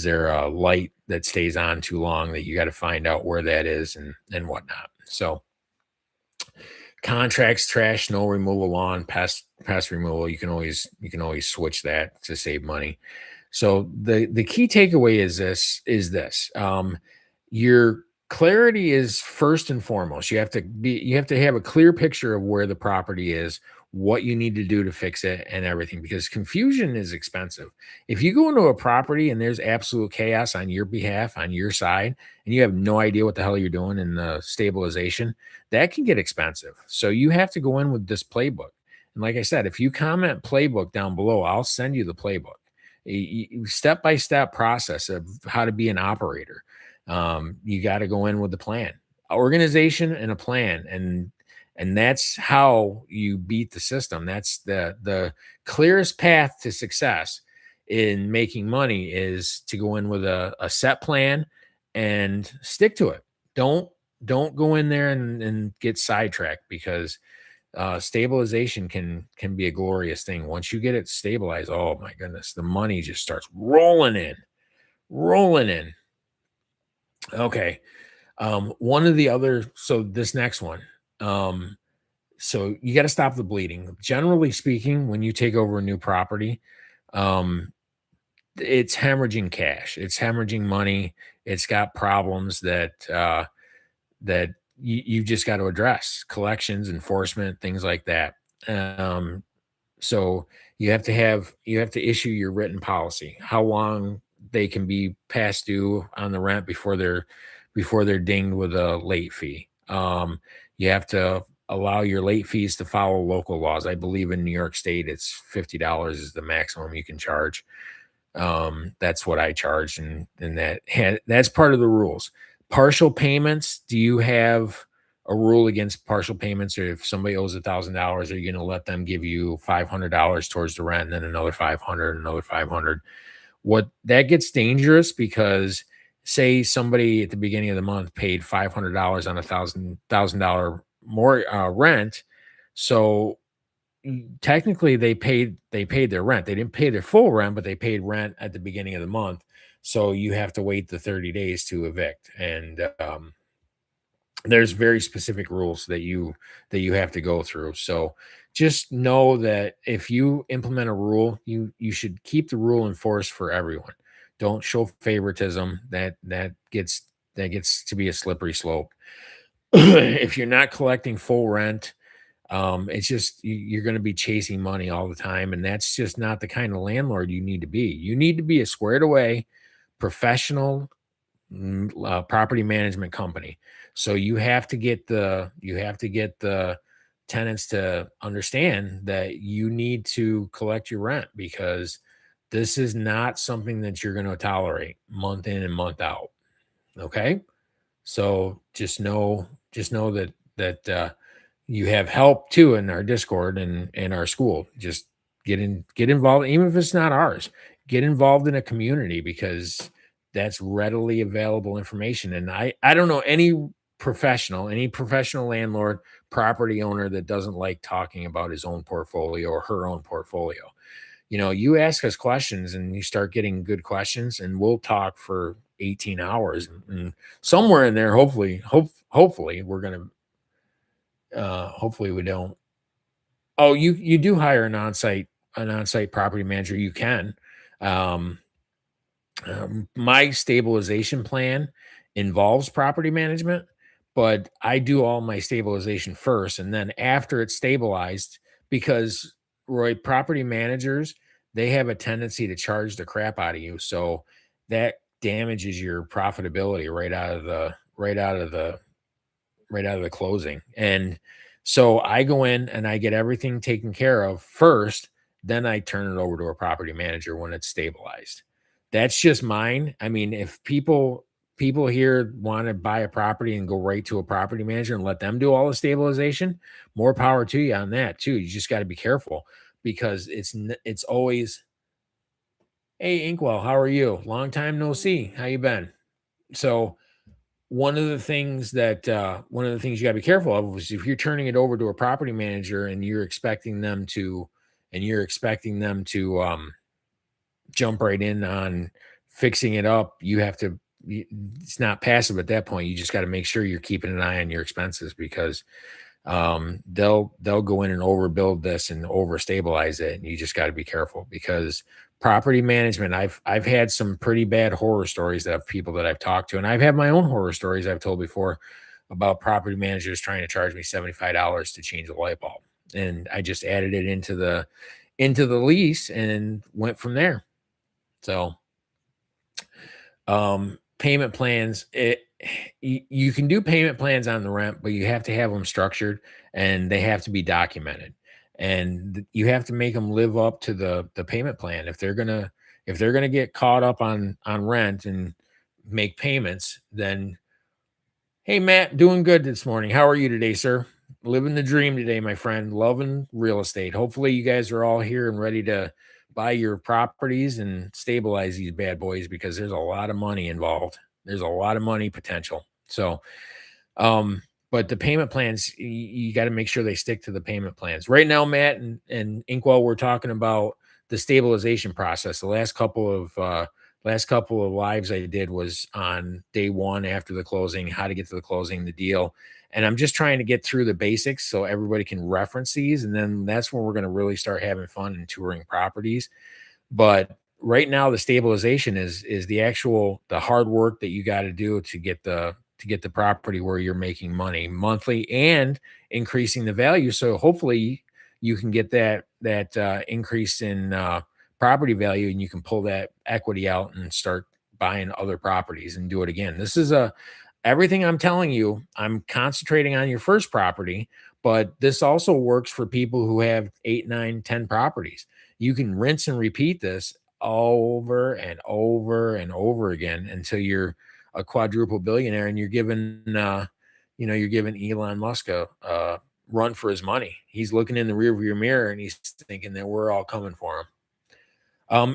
there a light that stays on too long, that you got to find out where that is and whatnot. So contracts, trash, snow removal, lawn, pest removal, you can always switch that to save money. So the key takeaway is this. Your clarity is first and foremost. You have to have a clear picture of where the property is, what you need to do to fix it and everything, because confusion is expensive. If you go into a property and there's absolute chaos on your behalf, on your side, and you have no idea what the hell you're doing in the stabilization, that can get expensive. So you have to go in with this playbook. And like I said, if you comment playbook down below, I'll send you the playbook, step by step process of how to be an operator. You got to go in with a plan, organization, and a plan, and that's how you beat the system. That's the clearest path to success in making money, is to go in with a set plan and stick to it. Don't go in there and get sidetracked, because Stabilization can be a glorious thing. Once you get it stabilized, oh my goodness, the money just starts rolling in, rolling in. Okay. One of the other, so this next one, um, so you got to stop the bleeding. Generally speaking, when you take over a new property, um, it's hemorrhaging cash. It's hemorrhaging money. It's got problems that you just got to address: collections, enforcement, things like that. Um, so you have to issue your written policy, how long they can be past due on the rent before they're dinged with a late fee. You have to allow your late fees to follow local laws. I believe in New York State, it's $50 is the maximum you can charge. That's what I charged, and that's part of the rules. Partial payments, do you have a rule against partial payments? Or if somebody owes $1,000, are you gonna let them give you $500 towards the rent and then another 500, another 500? What that gets dangerous because say somebody at the beginning of the month paid $500 on a $1,000 more rent, so technically they paid their rent. They didn't pay their full rent, but they paid rent at the beginning of the month. So you have to wait the 30 days to evict. And there's very specific rules that you have to go through. So just know that if you implement a rule, you should keep the rule in force for everyone. Don't show favoritism. That gets to be a slippery slope. If you're not collecting full rent, it's just you're going to be chasing money all the time, and that's just not the kind of landlord you need to be. You need to be a squared away, professional property management company. So you have to get the tenants to understand that you need to collect your rent because this is not something that you're going to tolerate month in and month out. Okay, so just know that you have help too in our Discord and in our school. Just get involved, even if it's not ours. Get involved in a community because that's readily available information. And I don't know any professional landlord, property owner that doesn't like talking about his own portfolio or her own portfolio. You know, you ask us questions and you start getting good questions, and we'll talk for 18 hours. And somewhere in there, hopefully we're gonna hopefully we don't. Oh, you do hire an on-site property manager, you can. Um, my stabilization plan involves property management, but I do all my stabilization first, and then after it's stabilized, because Roy, property managers, they have a tendency to charge the crap out of you, so that damages your profitability right out of the closing. And so I go in and I get everything taken care of first, then I turn it over to a property manager when it's stabilized. That's just mine. I mean, if people here want to buy a property and go right to a property manager and let them do all the stabilization, more power to you on that too. You just got to be careful because it's always, "Hey Inkwell, how are you? Long time no see. How you been?" So one of the things you gotta be careful of is if you're turning it over to a property manager and you're expecting them to, jump right in on fixing it up, you have to it's not passive at that point. You just gotta make sure you're keeping an eye on your expenses because, they'll go in and overbuild this and overstabilize it, and you just gotta be careful because property management, I've had some pretty bad horror stories that of people that I've talked to, and I've had my own horror stories I've told before about property managers trying to charge me $75 to change a light bulb, and I just added it into the lease and went from there. So payment plans, you can do payment plans on the rent, but you have to have them structured and they have to be documented. And you have to make them live up to the payment plan. If they're gonna get caught up on rent and make payments, then hey Matt, doing good this morning. How are you today, sir? Living the dream today, my friend. Loving real estate. Hopefully you guys are all here and ready to buy your properties and stabilize these bad boys because there's a lot of money involved. There's a lot of money potential. So, um, but the payment plans, you got to make sure they stick to the payment plans. Right now, Matt and Inkwell, we're talking about the stabilization process. The last couple of lives I did was on day one after the closing, how to get to the closing, the deal. And I'm just trying to get through the basics so everybody can reference these. And then that's when we're going to really start having fun and touring properties. But right now, the stabilization is the hard work that you gotta do to get the property where you're making money monthly and increasing the value. So hopefully you can get that increase in property value, and you can pull that equity out and start buying other properties and do it again. This is a Everything I'm telling you, I'm concentrating on your first property, but this also works for people who have 8, 9, 10 properties. You can rinse and repeat this over and over and over again until you're a quadruple billionaire and you're giving Elon Musk a run for his money. He's looking in the rearview mirror and he's thinking that we're all coming for him.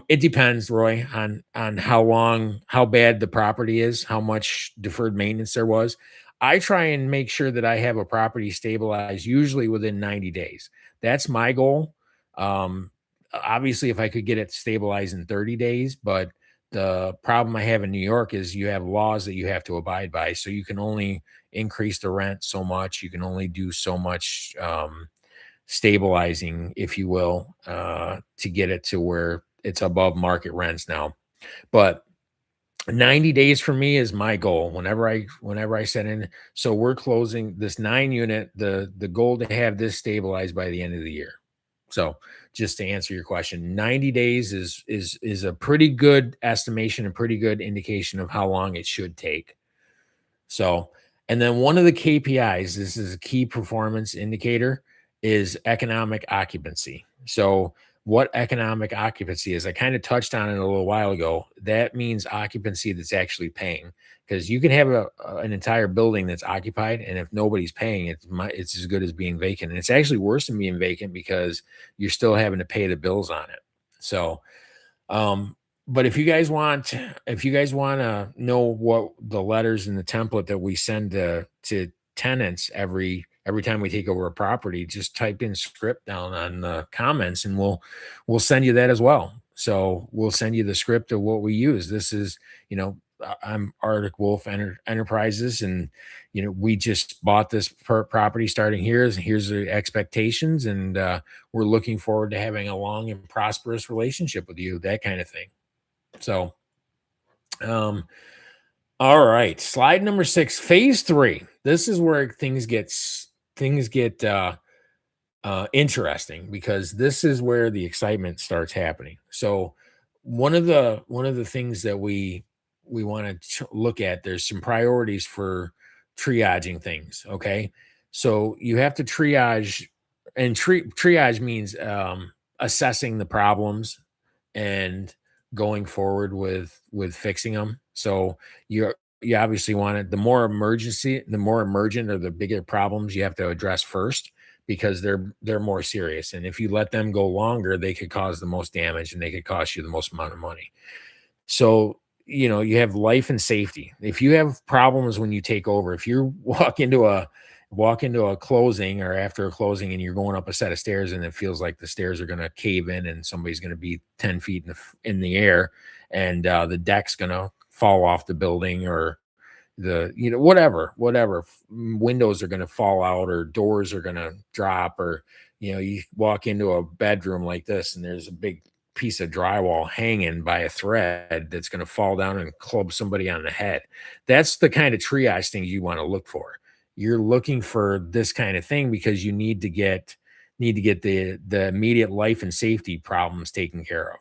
It depends, Roy, on how bad the property is, how much deferred maintenance there was. I try and make sure that I have a property stabilized usually within 90 days. That's my goal. Obviously, if I could get it stabilized in 30 days, but the problem I have in New York is you have laws that you have to abide by. So you can only increase the rent so much. You can only do so much stabilizing, if you will, to get it to where it's above market rents now. But 90 days for me is my goal whenever I set in. So we're closing this 9 unit, the goal to have this stabilized by the end of the year. So just to answer your question, 90 days is a pretty good estimation, a pretty good indication of how long it should take. So, and then one of the KPIs, this is a key performance indicator, is economic occupancy. So, what economic occupancy is, I kind of touched on it a little while ago. That means occupancy that's actually paying, because you can have an entire building that's occupied, and if nobody's paying, it's as good as being vacant. And it's actually worse than being vacant because you're still having to pay the bills on it. So, um, but if you guys want to know what the letters and the template that we send to tenants every time we take over a property, just type in script down on the comments and we'll send you that as well. So we'll send you the script of what we use. This is, I'm Arctic Wolf Enterprises, and we just bought this property starting here. Here's the expectations, and we're looking forward to having a long and prosperous relationship with you, that kind of thing. So, um, all right, slide number 6, phase 3. This is where things get interesting, because this is where the excitement starts happening. So, one of the things that we want to look at, there's some priorities for triaging things. Okay, so you have to triage, and triage means assessing the problems and going forward with fixing them. So you obviously want it, the more emergent or the bigger problems you have to address first, because they're more serious. And if you let them go longer, they could cause the most damage and they could cost you the most amount of money. So, you have life and safety. If you have problems when you take over, if you walk into a closing or after a closing and you're going up a set of stairs and it feels like the stairs are going to cave in and somebody's going to be 10 feet in the air, and the deck's going to fall off the building, or whatever windows are going to fall out or doors are going to drop, or you walk into a bedroom like this and there's a big piece of drywall hanging by a thread that's going to fall down and club somebody on the head. That's the kind of triage things you want to look for. You're looking for this kind of thing because you need to get the immediate life and safety problems taken care of.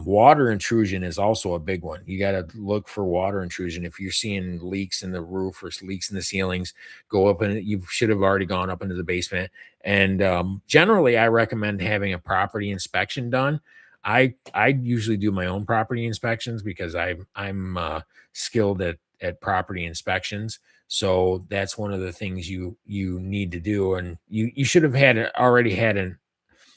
Water intrusion is also a big one. You got to look for water intrusion. If you're seeing leaks in the roof or leaks in the ceilings, go up, and you should have already gone up into the basement. And generally, I recommend having a property inspection done. I usually do my own property inspections because I'm skilled at property inspections. So that's one of the things you need to do, and you should have already had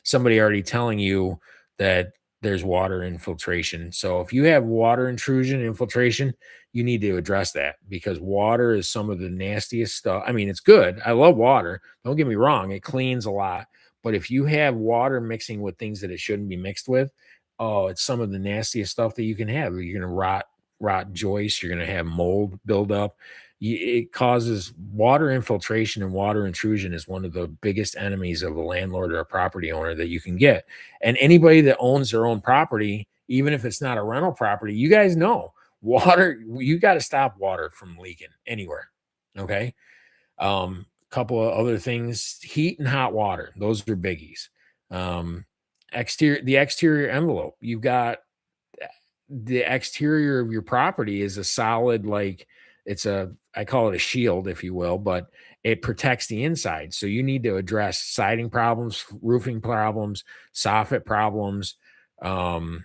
somebody already telling you that there's water infiltration. So if you have water intrusion, infiltration, you need to address that because water is some of the nastiest stuff. I mean, it's good. I love water. Don't get me wrong, it cleans a lot. But if you have water mixing with things that it shouldn't be mixed with, oh, it's some of the nastiest stuff that you can have. You're gonna rot joists, you're gonna have mold buildup. It causes water infiltration, and water intrusion is one of the biggest enemies of a landlord or a property owner that you can get. And anybody that owns their own property, even if it's not a rental property, you guys know water, you got to stop water from leaking anywhere. Okay. Couple of other things, heat and hot water, those are biggies. Um, the exterior envelope, you've got the exterior of your property is a solid, like it's a, I call it a shield, if you will, but it protects the inside. So you need to address siding problems, roofing problems, soffit problems, um,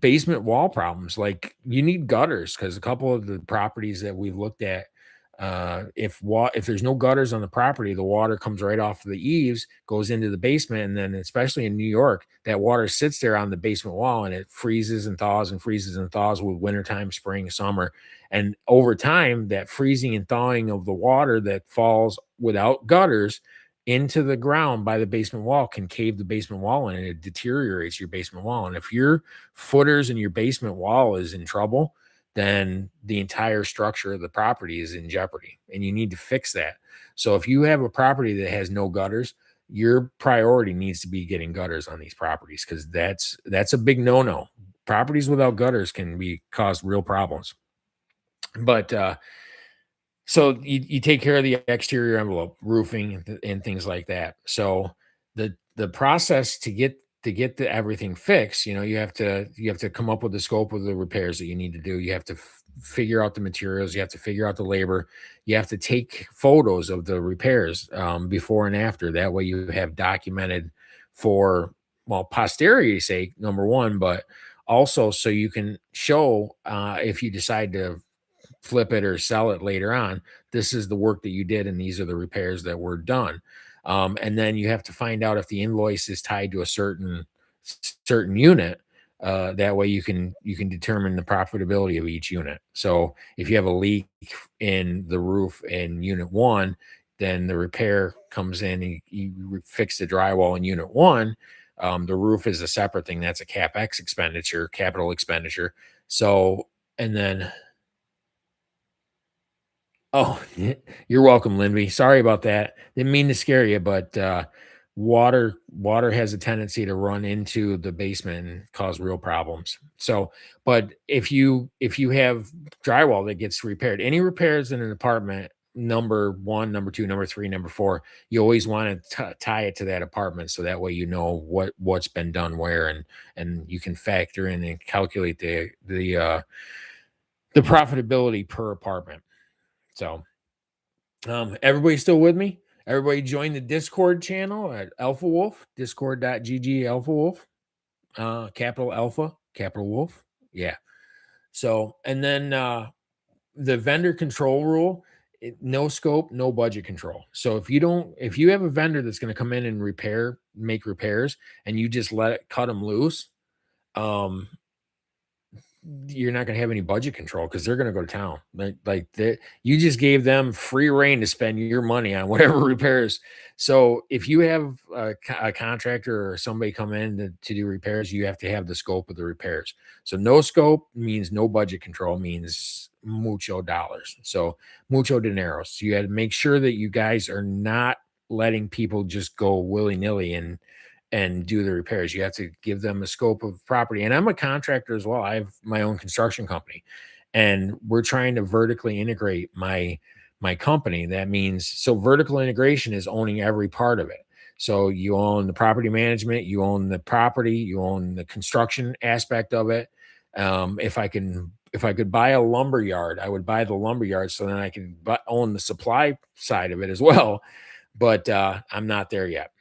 basement wall problems. Like you need gutters because a couple of the properties that we've looked at, if there's no gutters on the property, the water comes right off of the eaves, goes into the basement, and then especially in New York, that water sits there on the basement wall and it freezes and thaws with wintertime, spring, summer. And over time, that freezing and thawing of the water that falls without gutters into the ground by the basement wall can cave the basement wall in and it deteriorates your basement wall. And if your footers in your basement wall is in trouble, then the entire structure of the property is in jeopardy and you need to fix that. So if you have a property that has no gutters, your priority needs to be getting gutters on these properties because that's a big no-no. Properties without gutters can be cause real problems. But so you take care of the exterior envelope, roofing, and things like that. So the process to get the everything fixed, you have to come up with the scope of the repairs that you need to do. You have to figure out the materials. You have to figure out the labor. You have to take photos of the repairs before and after. That way, you have documented for well posterity's sake, number one, but also so you can show if you decide to flip it or sell it later on. This is the work that you did, and these are the repairs that were done. And then you have to find out if the invoice is tied to a certain unit. That way you can determine the profitability of each unit. So if you have a leak in the roof in unit one, then the repair comes in and you fix the drywall in unit one. The roof is a separate thing. That's a capex expenditure, capital expenditure. So and then Oh, you're welcome, Linby. Sorry about that. Didn't mean to scare you, but water has a tendency to run into the basement and cause real problems. So, but if you have drywall that gets repaired, any repairs in an apartment, number one, number two, number three, number four, you always want to tie it to that apartment, so that way you know what's been done where, and you can factor in and calculate the profitability per apartment. So. Everybody still with me? Everybody join the Discord channel at Alpha Wolf, discord.gg Alpha Wolf, capital Alpha, capital Wolf. Yeah. So, and then the vendor control rule, no scope, no budget control. So if you have a vendor that's going to come in and make repairs, and you just cut them loose, um, you're not gonna have any budget control because they're gonna go to town. You just gave them free reign to spend your money on whatever repairs. So if you have a contractor or somebody come in to do repairs, you have to have the scope of the repairs. So no scope means no budget control, means mucho dollars. So mucho dineros. So you had to make sure that you guys are not letting people just go willy-nilly and do the repairs. You have to give them a scope of property. And I'm a contractor as well. I have my own construction company, and we're trying to vertically integrate my company. That means so vertical integration is owning every part of it. So you own the property management, you own the property, you own the construction aspect of it. If I could buy a lumber yard, I would buy the lumber yard so then I can own the supply side of it as well. But I'm not there yet.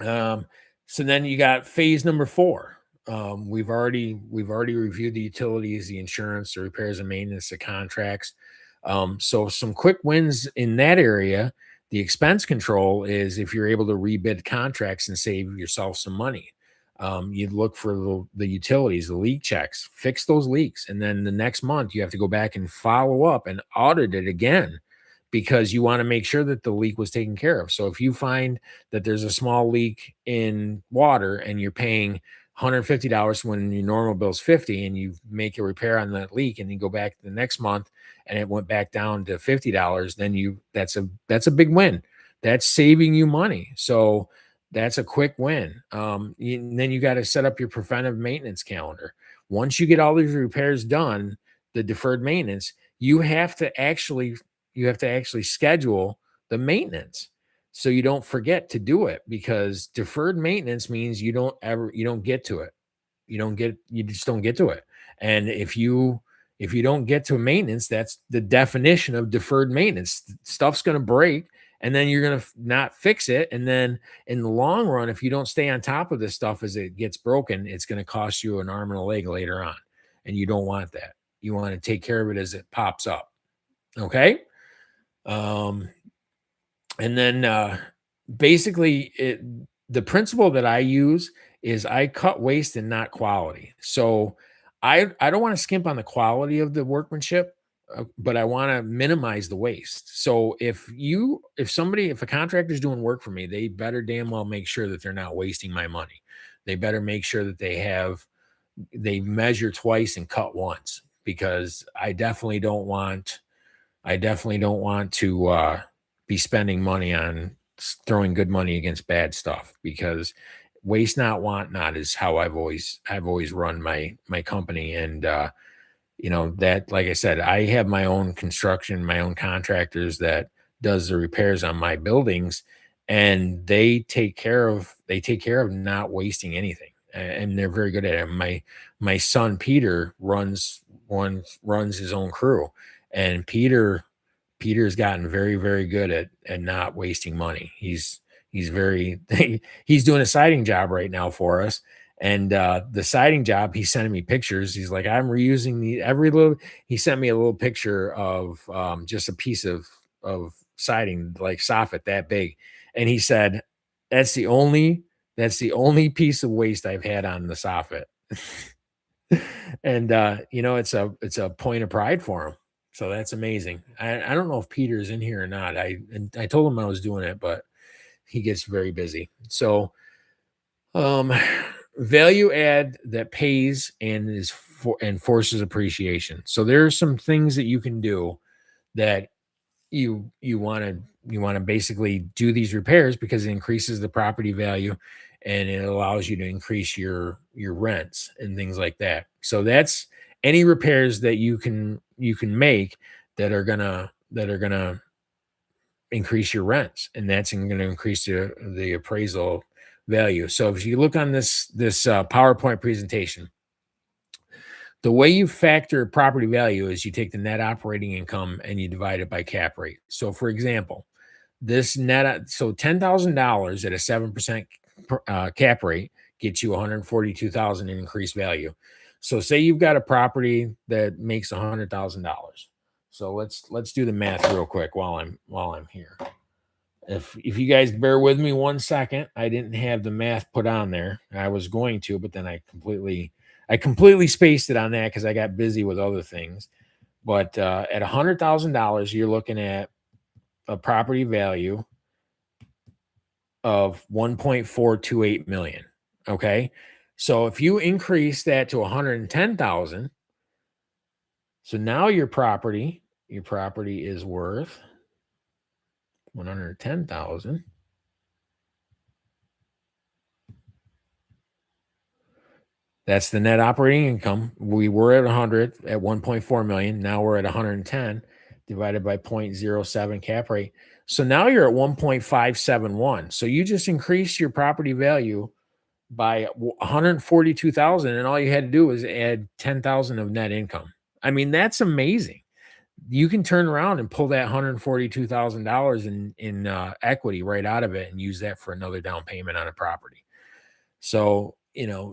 Um, so then you got phase number four. We've already reviewed the utilities, the insurance, the repairs and maintenance, the contracts. So some quick wins in that area. The expense control is if you're able to rebid contracts and save yourself some money. You look for the utilities, the leak checks, fix those leaks. And then the next month, you have to go back and follow up and audit it again because you want to make sure that the leak was taken care of. So if you find that there's a small leak in water and you're paying $150 when your normal bill's 50 and you make a repair on that leak and you go back the next month and it went back down to $50, then that's a big win. That's saving you money. So that's a quick win. Then you got to set up your preventive maintenance calendar. Once you get all these repairs done, the deferred maintenance, you have to actually schedule the maintenance so you don't forget to do it because deferred maintenance means you don't get to it. You just don't get to it. And if you don't get to maintenance, that's the definition of deferred maintenance. Stuff's going to break and then you're going to not fix it. And then in the long run, if you don't stay on top of this stuff as it gets broken, it's going to cost you an arm and a leg later on. And you don't want that. You want to take care of it as it pops up. Okay. Um, and then basically the principle that I use is I cut waste and not quality. So I don't want to skimp on the quality of the workmanship, but I want to minimize the waste. So if a contractor's doing work for me, they better damn well make sure that they're not wasting my money. They better make sure that they measure twice and cut once because I definitely don't want to be spending money on throwing good money against bad stuff because waste not, want not is how I've always run my company. And that, like I said, I have my own construction, my own contractors that does the repairs on my buildings, and they take care of not wasting anything, and they're very good at it. My son Peter runs his own crew, and Peter's gotten very, very good at not wasting money. He's very he's doing a siding job right now for us. And the siding job, he's sending me pictures. He's like, I'm reusing the every little. He sent me a little picture of just a piece of siding, like soffit that big, and he said, "That's the only piece of waste I've had on the soffit." And it's a point of pride for him. So that's amazing. I don't know if Peter's in here or not. I told him I was doing it, but he gets very busy. So um value add that pays and forces appreciation. So there are some things that you can do that you want to basically do these repairs because it increases the property value and it allows you to increase your rents and things like that. So that's any repairs that you can make that are gonna increase your rents, and that's going to increase the appraisal value. So if you look on this PowerPoint presentation, the way you factor property value is you take the net operating income and you divide it by cap rate. So for example, so $10,000 at a 7% cap rate gets you 142,000 in increased value. So say you've got a property that makes $100,000. So let's do the math real quick while I'm here. If you guys bear with me 1 second, I didn't have the math put on there. I was going to, but then I completely spaced it on that because I got busy with other things. But at $100,000, you're looking at a property value of 1.428 million. Okay. So if you increase that to 110,000, so now your property is worth 110,000. That's the net operating income. We were at 100 at 1.4 million. Now we're at 110 divided by 0.07 cap rate. So now you're at 1.571. So you just increased your property value by 142,000, and all you had to do was add 10,000 of net income. I mean, that's amazing. You can turn around and pull that $142,000 in equity right out of it and use that for another down payment on a property. So,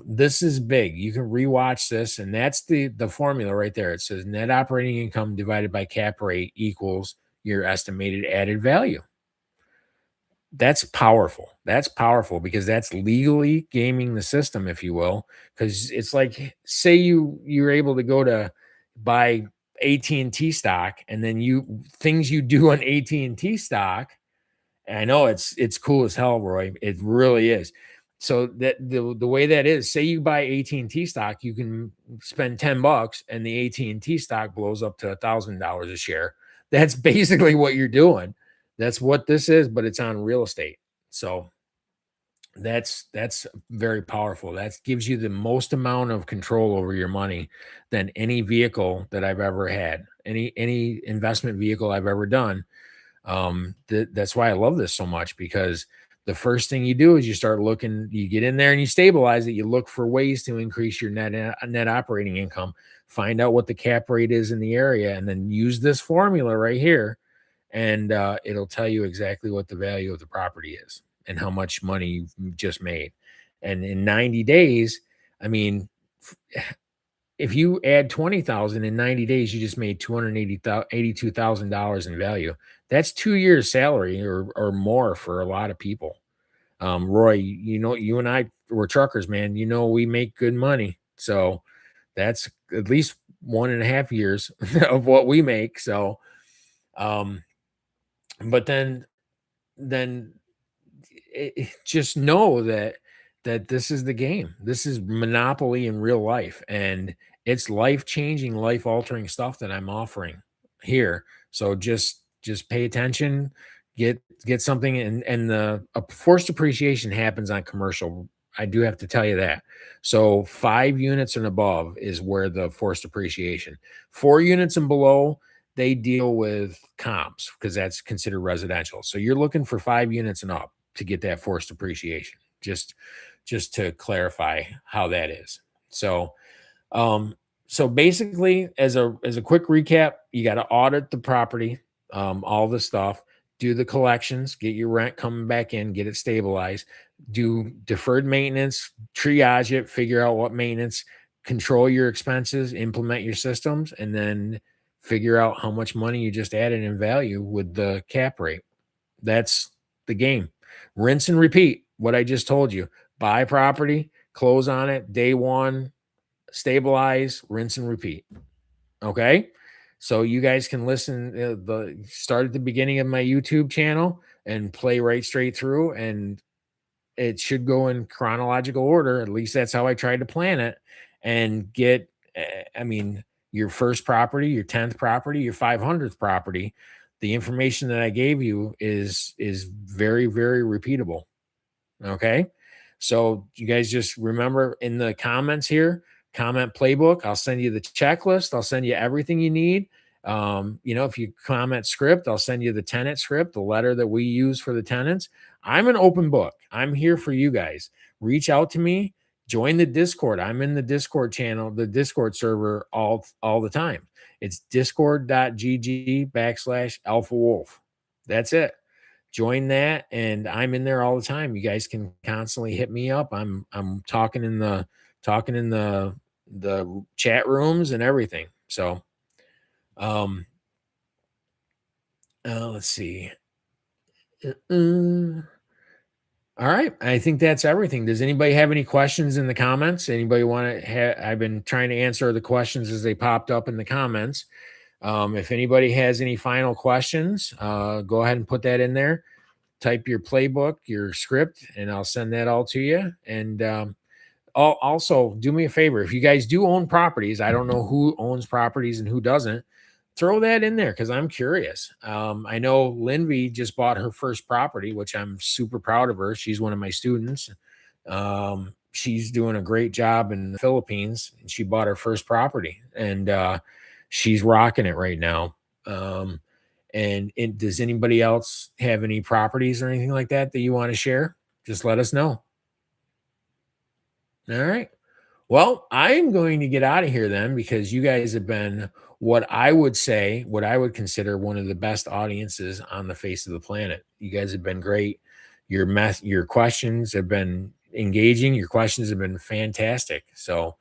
this is big. You can rewatch this, and that's the formula right there. It says net operating income divided by cap rate equals your estimated added value. That's powerful. That's powerful because that's legally gaming the system, if you will. Because it's like, say you're able to go to buy AT&T stock, and then you things you do on AT&T stock. And I know it's cool as hell, Roy. It really is. So that the way that is, say you buy AT&T stock, you can spend 10 bucks and the AT&T stock blows up to $1,000 a share. That's basically what you're doing. That's what this is, but it's on real estate. So that's very powerful. That gives you the most amount of control over your money than any vehicle that I've ever had. Any investment vehicle I've ever done. That's why I love this so much, because the first thing you do is you start looking, you get in there and you stabilize it. You look for ways to increase your net operating income, find out what the cap rate is in the area, and then use this formula right here, and it'll tell you exactly what the value of the property is and how much money you've just made. And in 90 days, I mean, if you add 20,000 in 90 days, you just made $282,000 in value. That's 2 years salary or more for a lot of people. Roy, you know, you and I were truckers, man. You know, we make good money. So that's at least 1.5 years of what we make. So, um, but then just know that this is the game. This is Monopoly in real life, and it's life-changing, life-altering stuff that I'm offering here. So just pay attention, get something, and the forced appreciation happens on commercial. I do have to tell you that. So 5 units and above is where the forced appreciation. 4 units and below, they deal with comps because that's considered residential. So you're looking for 5 units and up to get that forced appreciation. Just to clarify how that is. So um so basically, as a quick recap, you got to audit the property, all the stuff, do the collections, get your rent coming back in, get it stabilized, do deferred maintenance, triage it, figure out what maintenance, control your expenses, implement your systems, and then figure out how much money you just added in value with the cap rate. That's the game. Rinse and repeat what I just told you. Buy property, close on it day one, stabilize, rinse and repeat. Okay? So you guys can listen, the start at the beginning of my YouTube channel and play right straight through, and it should go in chronological order. At least that's how I tried to plan it, and get I mean, your first property, your 10th property, your 500th property. The information that I gave you is very, very repeatable. Okay. So you guys just remember, in the comments here, comment playbook. I'll send you the checklist. I'll send you everything you need. If you comment script, I'll send you the tenant script, the letter that we use for the tenants. I'm an open book. I'm here for you guys. Reach out to me. Join the Discord. I'm in the Discord channel, the Discord server all the time. It's discord.gg/alpha wolf. That's it. Join that, and I'm in there all the time. You guys can constantly hit me up. I'm talking in the chat rooms and everything. So um let's see. Uh, all right, I think that's everything. Does anybody have any questions in the comments? Anybody want to I've been trying to answer the questions as they popped up in the comments. If anybody has any final questions, go ahead and put that in there. Type your playbook, your script, and I'll send that all to you. And also, do me a favor. If you guys do own properties, I don't know who owns properties and who doesn't, throw that in there because I'm curious. I know Lindsay just bought her first property, which I'm super proud of her. She's one of my students. She's doing a great job in the Philippines, and she bought her first property, and she's rocking it right now. Does anybody else have any properties or anything like that that you want to share? Just let us know. All right. Well, I'm going to get out of here then, because you guys have been what I would consider one of the best audiences on the face of the planet. You guys have been great. Your questions have been engaging. Your questions have been fantastic. So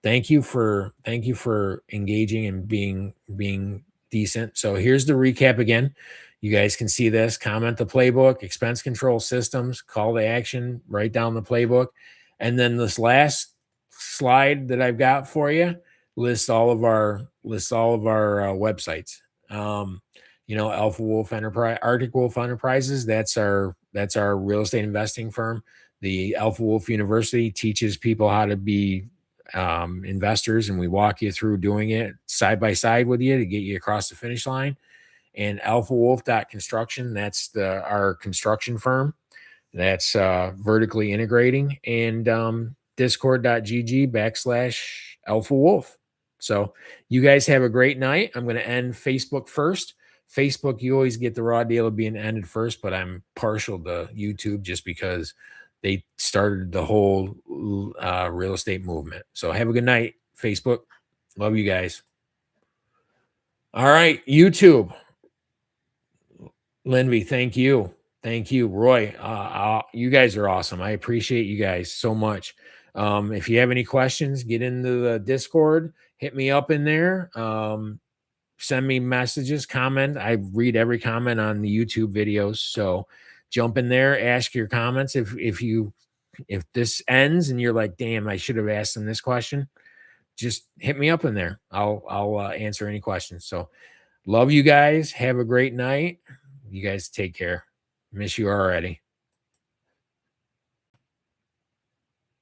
thank you for engaging and being decent. So here's the recap again. You guys can see this, comment the playbook, expense control systems, call to action, write down the playbook. And then this last slide that I've got for you lists all of our websites. Um, Alpha Wolf Enterprise, Arctic Wolf Enterprises, that's our real estate investing firm. The Alpha Wolf University teaches people how to be investors, and we walk you through doing it side by side with you to get you across the finish line. And Alpha Wolf Construction, that's our construction firm that's vertically integrating, and discord.gg/Alpha Wolf. So you guys have a great night. I'm going to end Facebook first. Facebook, you always get the raw deal of being ended first, but I'm partial to YouTube just because they started the whole real estate movement. So have a good night, Facebook. Love you guys. All right, YouTube. Linvy, thank you. Thank you, Roy. You guys are awesome. I appreciate you guys so much. If you have any questions, get into the Discord, hit me up in there. Send me messages, comment. I read every comment on the YouTube videos. So jump in there, ask your comments. If this ends and you're like, damn, I should have asked them this question, just hit me up in there. I'll answer any questions. So love you guys. Have a great night. You guys take care. Miss you already.